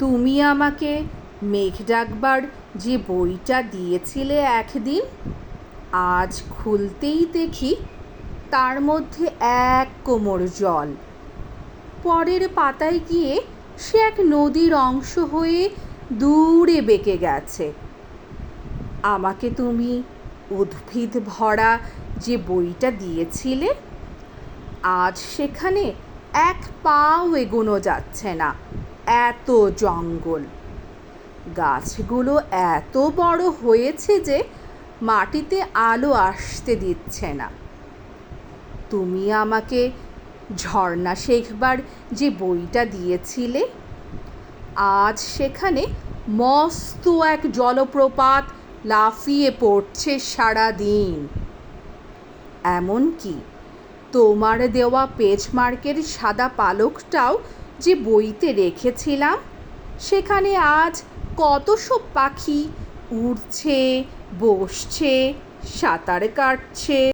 তুমি আমাকে মেঘ ডাকবার যে বইটা দিয়েছিলে একদিন, আজ খুলতেই দেখি তার মধ্যে এক কোমর জল। পরের পাতায় গিয়ে সে এক নদীর অংশ হয়ে দূরে বেঁকে গেছে। আমাকে তুমি উদ্ভিদ ভরা যে বইটা দিয়েছিলে, আজ সেখানে এক পাও এগোনো যাচ্ছে না, এত জঙ্গল। গাছগুলো এত বড় হয়েছে যে মাটিতে আলো আসতে দিচ্ছে না। তুমি আমাকে ঝর্ণা শেখবার যে বইটা দিয়েছিলে, আজ সেখানে মস্ত এক জলপ্রপাত লাফিয়ে পড়ছে সারাদিন। এমনকি তোমার দেওয়া পেচমার্কের সাদা পালকটাও যে বইতে রেখেছিলাম, সেখানে আজ কত সব পাখি উড়ছে, বসছে, সাঁতার কাটছে।